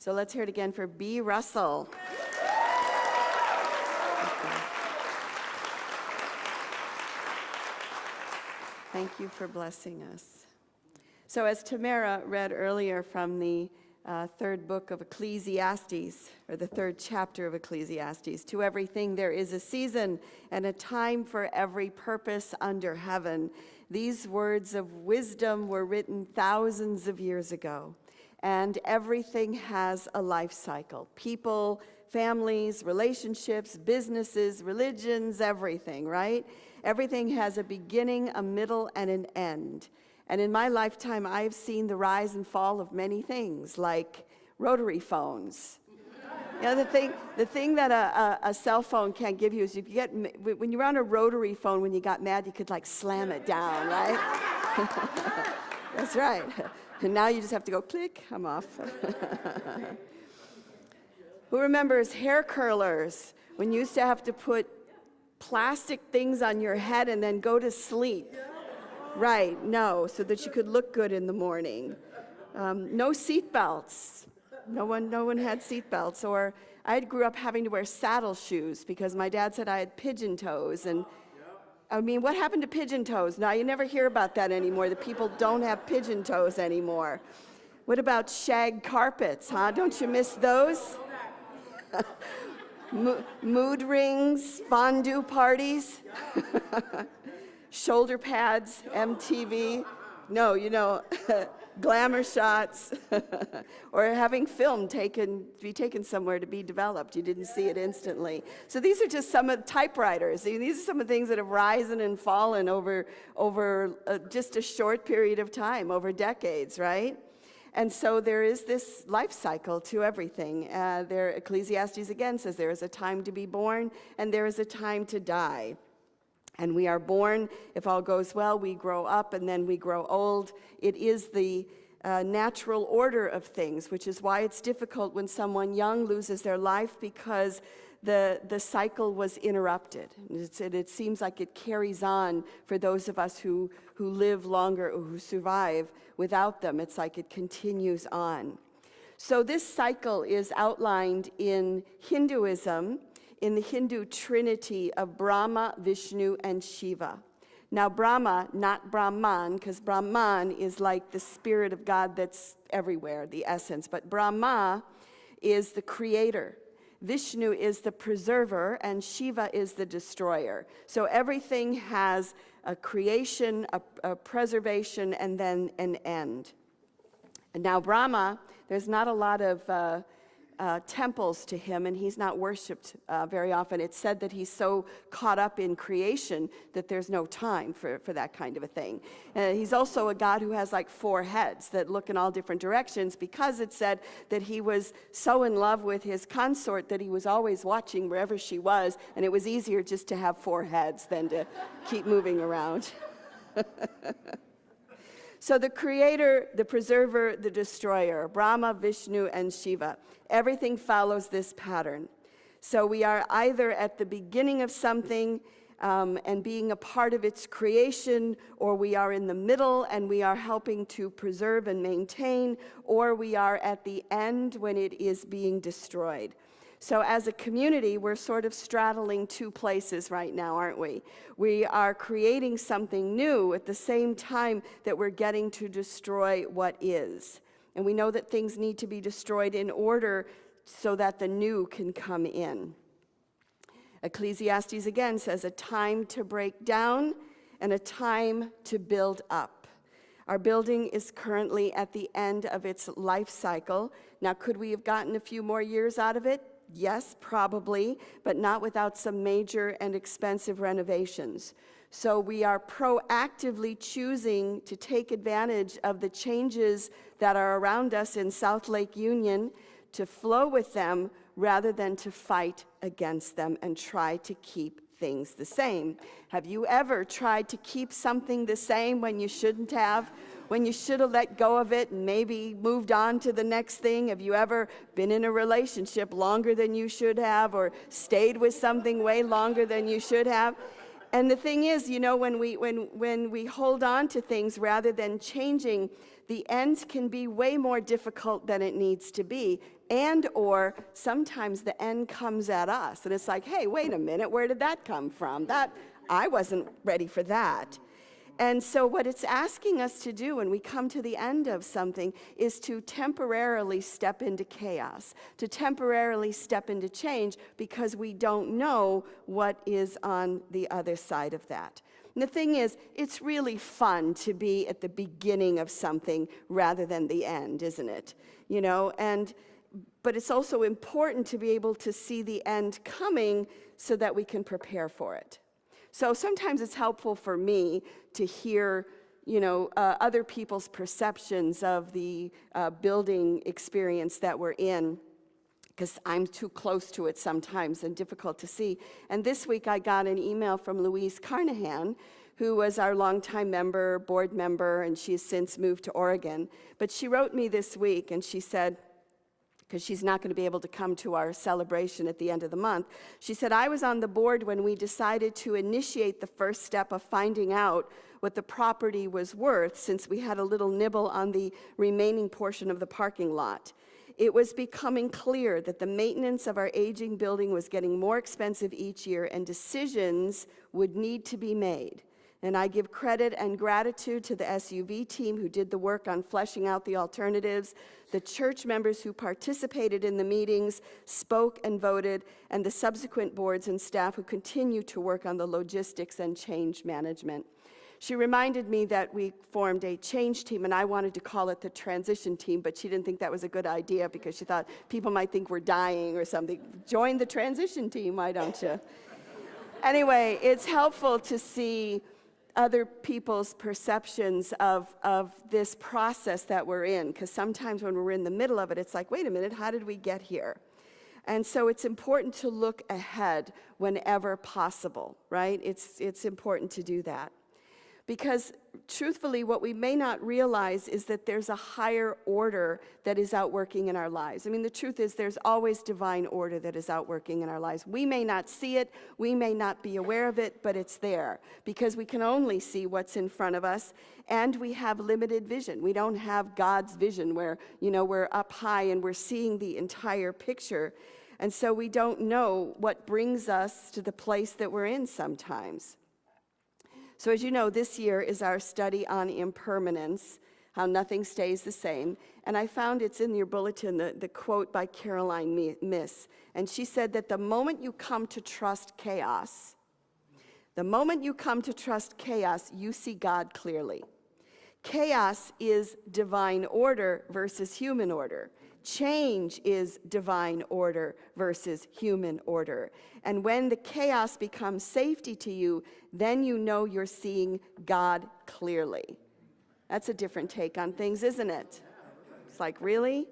So let's hear it again for B. Russell. Thank you for blessing us. So as Tamara read earlier from the third book of Ecclesiastes, or the third chapter of Ecclesiastes, to everything there is a season and a time for every purpose under heaven. These words of wisdom were written thousands of years ago, and everything has a life cycle. People, families, relationships, businesses, religions, everything, right? Everything has a beginning, a middle, and an end. And in my lifetime, I've seen the rise and fall of many things, like rotary phones. You know, the thing that a cell phone can't give you is if you get, when you're on a rotary phone, when you got mad, you could like slam it down, right? That's right. And now you just have to go click, I'm off. Who remembers hair curlers, when you used to have to put plastic things on your head and then go to sleep? Right, no, so that you could look good in the morning. No seat belts. No one had seat belts. Or I grew up having to wear saddle shoes because my dad said I had pigeon toes. And I mean, what happened to pigeon toes? Now, you never hear about that anymore. The people don't have pigeon toes anymore. What about shag carpets, huh? Don't you miss those? Mood rings, fondue parties. Shoulder pads, MTV, no, you know, glamour shots, or having film be taken somewhere to be developed. You didn't see it instantly. So these are just some of the typewriters. These are some of the things that have risen and fallen over just a short period of time, over decades, right? And so there is this life cycle to everything. Ecclesiastes again says there is a time to be born and there is a time to die. And we are born, if all goes well, we grow up and then we grow old. It is the natural order of things, which is why it's difficult when someone young loses their life, because the cycle was interrupted. It seems like it carries on for those of us who live longer or who survive without them. It's like it continues on. So this cycle is outlined in Hinduism, in the Hindu trinity of Brahma, Vishnu, and Shiva. Now Brahma, not Brahman, because Brahman is like the spirit of God that's everywhere, the essence. But Brahma is the creator. Vishnu is the preserver, and Shiva is the destroyer. So everything has a creation, a preservation, and then an end. And now Brahma, there's not a lot of temples to him, and he's not worshipped very often. It's said that he's so caught up in creation that there's no time for that kind of a thing. He's also a god who has like 4 heads that look in all different directions, because it said that he was so in love with his consort that he was always watching wherever she was, and it was easier just to have 4 heads than to keep moving around. So the creator, the preserver, the destroyer, Brahma, Vishnu, and Shiva, everything follows this pattern. So we are either at the beginning of something and being a part of its creation, or we are in the middle and we are helping to preserve and maintain, or we are at the end when it is being destroyed. So as a community, we're sort of straddling 2 places right now, aren't we? We are creating something new at the same time that we're getting to destroy what is. And we know that things need to be destroyed in order so that the new can come in. Ecclesiastes again says a time to break down and a time to build up. Our building is currently at the end of its life cycle. Now, could we have gotten a few more years out of it? Yes, probably, but not without some major and expensive renovations. So we are proactively choosing to take advantage of the changes that are around us in South Lake Union, to flow with them rather than to fight against them and try to keep things the same. Have you ever tried to keep something the same when you shouldn't have? When you should have let go of it and maybe moved on to the next thing? Have you ever been in a relationship longer than you should have, or stayed with something way longer than you should have? And the thing is, you know, when we hold on to things rather than changing, the end can be way more difficult than it needs to be, and or sometimes the end comes at us, and it's like, hey, wait a minute, where did that come from? I wasn't ready for that. And so what it's asking us to do when we come to the end of something is to temporarily step into chaos, to temporarily step into change, because we don't know what is on the other side of that. And the thing is, it's really fun to be at the beginning of something rather than the end, isn't it? But it's also important to be able to see the end coming so that we can prepare for it. So sometimes it's helpful for me to hear, other people's perceptions of the building experience that we're in, because I'm too close to it sometimes and difficult to see. And this week I got an email from Louise Carnahan, who was our longtime member, board member, and she's since moved to Oregon. But she wrote me this week, and she said, because she's not going to be able to come to our celebration at the end of the month. She said, I was on the board when we decided to initiate the first step of finding out what the property was worth, since we had a little nibble on the remaining portion of the parking lot. It was becoming clear that the maintenance of our aging building was getting more expensive each year, and decisions would need to be made. And I give credit and gratitude to the SUV team who did the work on fleshing out the alternatives, the church members who participated in the meetings, spoke and voted, and the subsequent boards and staff who continue to work on the logistics and change management. She reminded me that we formed a change team, and I wanted to call it the transition team, but she didn't think that was a good idea because she thought people might think we're dying or something. Join the transition team, why don't you? Anyway, it's helpful to see other people's perceptions of this process that we're in, because sometimes when we're in the middle of it, it's like, wait a minute, how did we get here? And so it's important to look ahead whenever possible, right? It's important to do that. Because truthfully, what we may not realize is that there's a higher order that is outworking in our lives. I mean, the truth is there's always divine order that is outworking in our lives. We may not see it, we may not be aware of it, but it's there, because we can only see what's in front of us, and we have limited vision. We don't have God's vision where, we're up high and we're seeing the entire picture. And so we don't know what brings us to the place that we're in sometimes. So as you know, this year is our study on impermanence, how nothing stays the same. And I found it's in your bulletin, the quote by Caroline Myss. And she said that the moment you come to trust chaos, you see God clearly. Chaos is divine order versus human order. Change is divine order versus human order. And when the chaos becomes safety to you, then you know you're seeing God clearly. That's a different take on things, isn't it? It's like, really?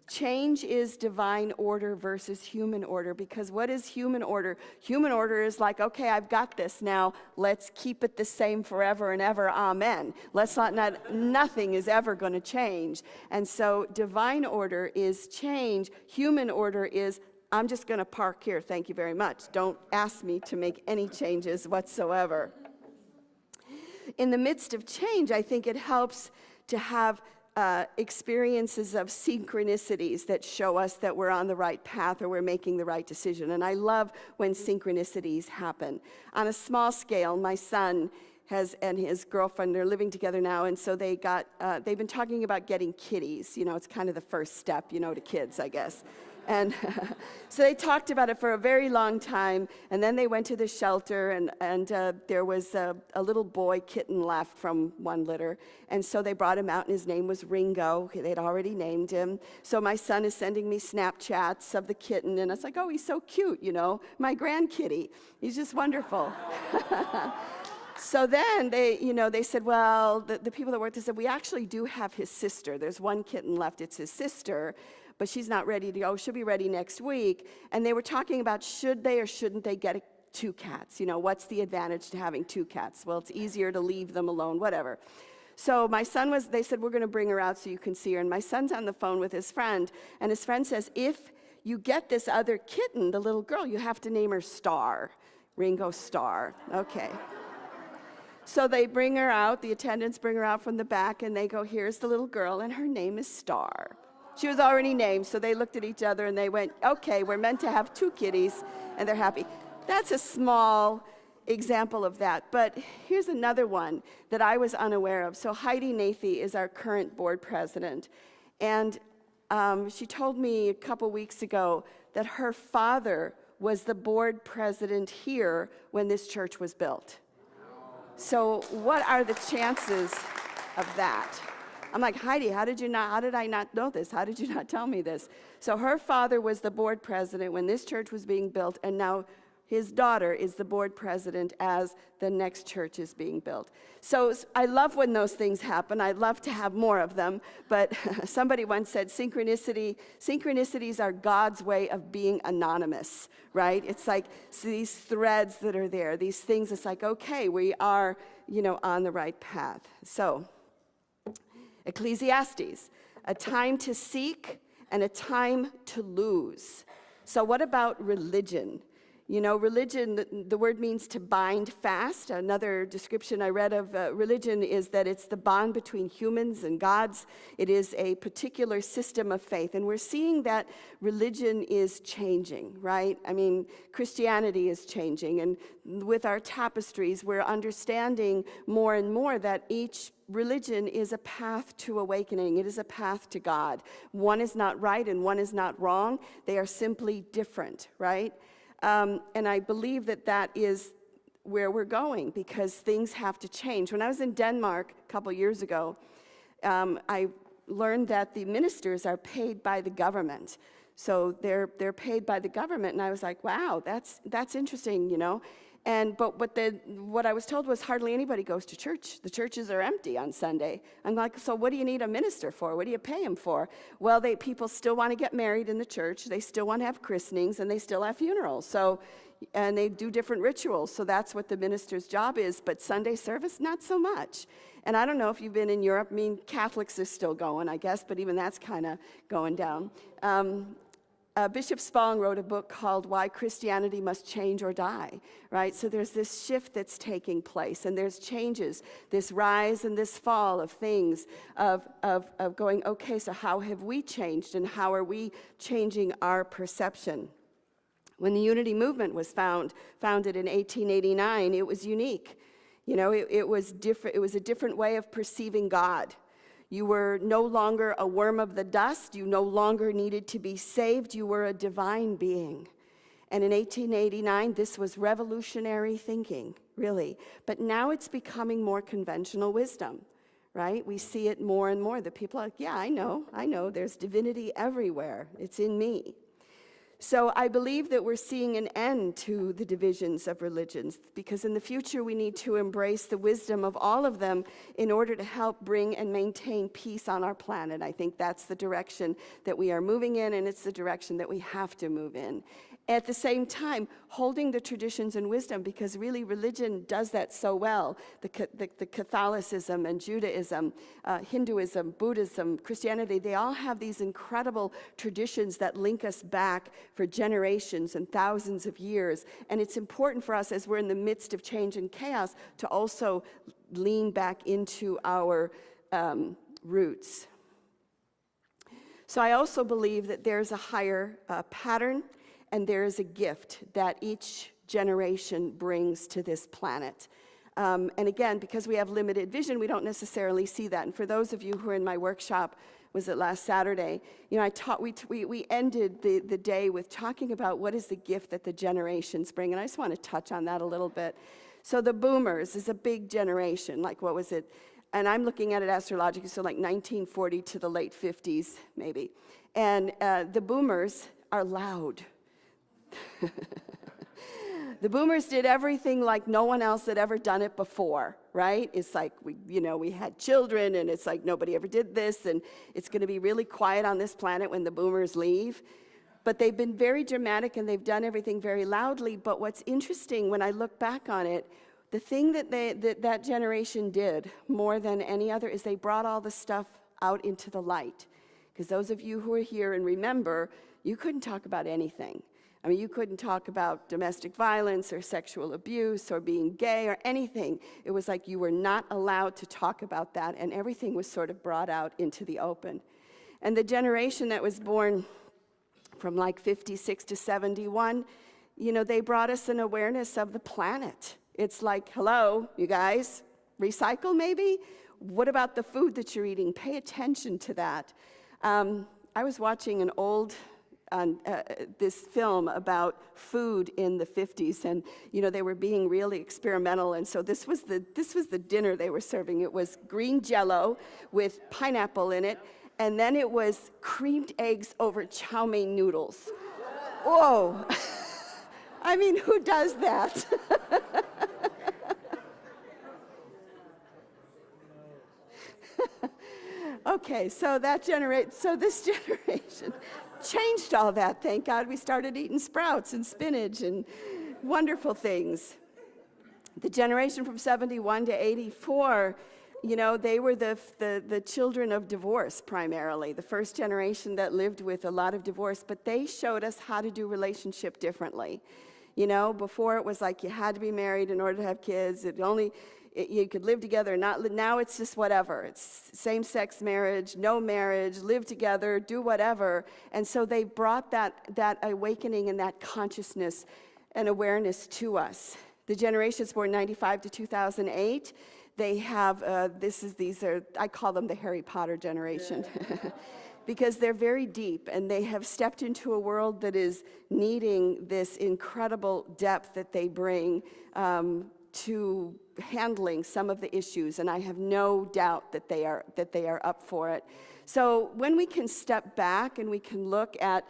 Change is divine order versus human order, because what is human order? Human order is like, okay, I've got this now, let's keep it the same forever and ever, amen. Nothing is ever going to change. And so divine order is change. Human order is, I'm just going to park here, thank you very much. Don't ask me to make any changes whatsoever. In the midst of change, I think it helps to have experiences of synchronicities that show us that we're on the right path or we're making the right decision. And I love when synchronicities happen. On a small scale, my son and his girlfriend, they're living together now, and so they've been talking about getting kitties. It's kind of the first step, to kids, I guess. And so they talked about it for a very long time, and then they went to the shelter, and there was a little boy kitten left from one litter, and so they brought him out, and his name was Ringo. They'd already named him. So my son is sending me Snapchats of the kitten, and I was like, oh, he's so cute, my grandkitty. He's just wonderful. So then they said, well, the people that worked there said, we actually do have his sister. There's one kitten left, it's his sister, but she's not ready to go. She'll be ready next week. And they were talking about should they or shouldn't they get two cats? What's the advantage to having two cats? Well, it's easier to leave them alone, whatever. So my son they said, we're going to bring her out so you can see her. And my son's on the phone with his friend, and his friend says, if you get this other kitten, the little girl, you have to name her Star, Ringo Star. Okay. So they bring her out, the attendants bring her out from the back, and they go, here's the little girl, and her name is Star. She was already named, so they looked at each other and they went, okay, we're meant to have 2 kitties, and they're happy. That's a small example of that. But here's another one that I was unaware of. So Heidi Nathy is our current board president, and she told me a couple weeks ago that her father was the board president here when this church was built. So what are the chances of that? I'm like, Heidi, how did I not know this? How did you not tell me this? So her father was the board president when this church was being built, and now his daughter is the board president as the next church is being built. So I love when those things happen. I'd love to have more of them, but somebody once said synchronicities are God's way of being anonymous, right? It's like these threads that are there, these things. It's like, okay, we are, on the right path. So Ecclesiastes, a time to seek and a time to lose. So what about religion? Religion, the word means to bind fast. Another description I read of religion is that it's the bond between humans and gods. It is a particular system of faith. And we're seeing that religion is changing, right? I mean, Christianity is changing. And with our tapestries, we're understanding more and more that each religion is a path to awakening. It is a path to God. One is not right and one is not wrong. They are simply different, right? And I believe that is where we're going because things have to change. When I was in Denmark a couple years ago, I learned that the ministers are paid by the government. So they're paid by the government, and I was like, wow, that's interesting, But what I was told was hardly anybody goes to church. The churches are empty on Sunday. I'm like, so what do you need a minister for? What do you pay him for? Well, people still want to get married in the church. They still want to have christenings, and they still have funerals. And they do different rituals. So that's what the minister's job is. But Sunday service, not so much. And I don't know if you've been in Europe. I mean, Catholics are still going, I guess, but even that's kind of going down. Bishop Spalding wrote a book called Why Christianity Must Change or Die, right? So there's this shift that's taking place, and there's changes, this rise and this fall of things, of going, okay, so how have we changed, and how are we changing our perception? When the Unity Movement was founded in 1889, it was unique. It was different. It was a different way of perceiving God. You were no longer a worm of the dust. You no longer needed to be saved. You were a divine being. And in 1889, this was revolutionary thinking, really. But now it's becoming more conventional wisdom, right? We see it more and more. The people are like, yeah, I know. There's divinity everywhere. It's in me. So I believe that we're seeing an end to the divisions of religions, because in the future we need to embrace the wisdom of all of them in order to help bring and maintain peace on our planet. I think that's the direction that we are moving in, and it's the direction that we have to move in. At the same time, holding the traditions and wisdom, because really religion does that so well. The Catholicism and Judaism, Hinduism, Buddhism, Christianity, they all have these incredible traditions that link us back for generations and thousands of years. And it's important for us, as we're in the midst of change and chaos, to also lean back into our roots. So I also believe that there's a higher pattern, and there is a gift that each generation brings to this planet. And again, because we have limited vision, we don't necessarily see that. And for those of you who are in my workshop, was it last Saturday, we ended the day with talking about what is the gift that the generations bring. And I just want to touch on that a little bit. So the boomers is a big generation, like what was it? And I'm looking at it astrologically, so like 1940 to the late 50s, maybe. And the boomers are loud. The boomers did everything like no one else had ever done it before, right? It's like, we had children, and it's like nobody ever did this, and it's going to be really quiet on this planet when the boomers leave. But they've been very dramatic, and they've done everything very loudly. But what's interesting when I look back on it, the thing that generation did more than any other is they brought all the stuff out into the light. Because those of you who are here and remember, you couldn't talk about anything. I mean, you couldn't talk about domestic violence or sexual abuse or being gay or anything. It was like you were not allowed to talk about that, and everything was sort of brought out into the open. And the generation that was born from like 56 to 71, they brought us an awareness of the planet. It's like, hello, you guys, recycle maybe? What about the food that you're eating? Pay attention to that. I was watching an old this film about food in the 50s, and they were being really experimental, and so this was the dinner they were serving. It was green Jell-O with pineapple in it, and then it was creamed eggs over chow mein noodles. Whoa! I mean, who does that? Okay, so this generation changed all that. Thank God we started eating sprouts and spinach and wonderful things. The generation from 71 to 84, they were the children of divorce primarily, the first generation that lived with a lot of divorce, but they showed us how to do relationship differently. Before it was like you had to be married in order to have kids. You could live together or not. Now it's just whatever. It's same-sex marriage, no marriage, live together, do whatever. And so they brought that awakening and that consciousness and awareness to us. The generations born 95 to 2008, they have, I call them the Harry Potter generation. Because they're very deep, and they have stepped into a world that is needing this incredible depth that they bring to handling some of the issues, and I have no doubt that they are up for it. So when we can step back and we can look at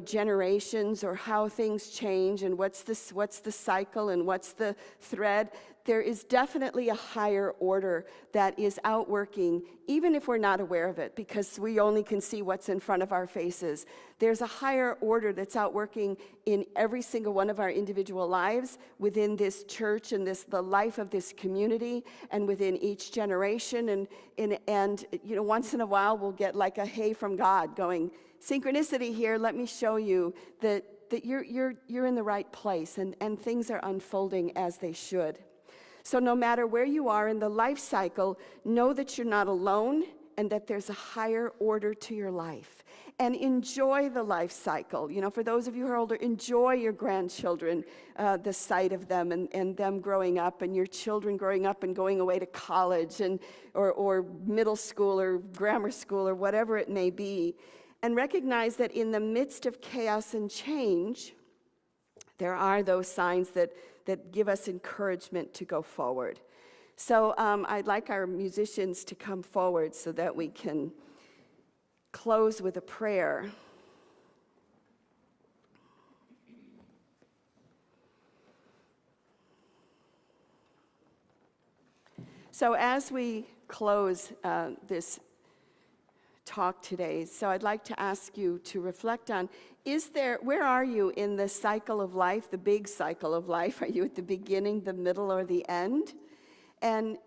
generations or how things change and what's the cycle and what's the thread, there is definitely a higher order that is outworking, even if we're not aware of it, because we only can see what's in front of our faces. There's a higher order that's outworking in every single one of our individual lives, within this church and the life of this community, and within each generation. And once in a while we'll get like a hey from God going, synchronicity here, let me show you that you're in the right place, and things are unfolding as they should. So no matter where you are in the life cycle, know that you're not alone and that there's a higher order to your life. And enjoy the life cycle. For those of you who are older, enjoy your grandchildren, the sight of them and them growing up, and your children growing up and going away to college or middle school or grammar school or whatever it may be. And recognize that in the midst of chaos and change, there are those signs that give us encouragement to go forward. So I'd like our musicians to come forward so that we can close with a prayer. So as we close this talk today, so I'd like to ask you to reflect on, where are you in the cycle of life, the big cycle of life? Are you at the beginning, the middle, or the end? And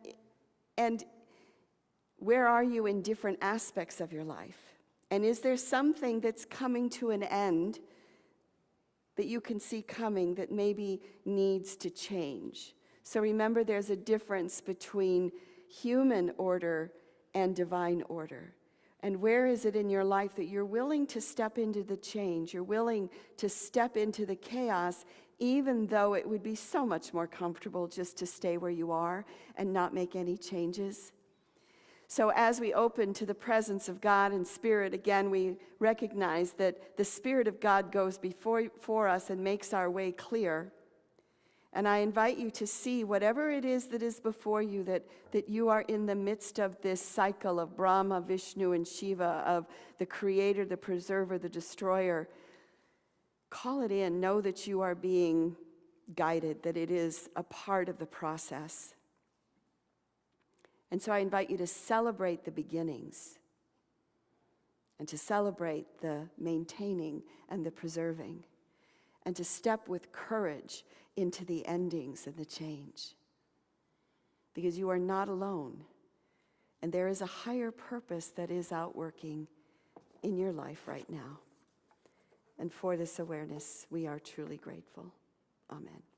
where are you in different aspects of your life? And is there something that's coming to an end that you can see coming that maybe needs to change? So remember, there's a difference between human order and divine order. And where is it in your life that you're willing to step into the change? You're willing to step into the chaos, even though it would be so much more comfortable just to stay where you are and not make any changes. So as we open to the presence of God and Spirit, again, we recognize that the Spirit of God goes before us and makes our way clear. And I invite you to see whatever it is that is before you, that you are in the midst of this cycle of Brahma, Vishnu, and Shiva, of the creator, the preserver, the destroyer. Call it in. Know that you are being guided, that it is a part of the process. And so I invite you to celebrate the beginnings and to celebrate the maintaining and the preserving, and to step with courage into the endings and the change. Because you are not alone, and there is a higher purpose that is outworking in your life right now. And for this awareness, we are truly grateful. Amen.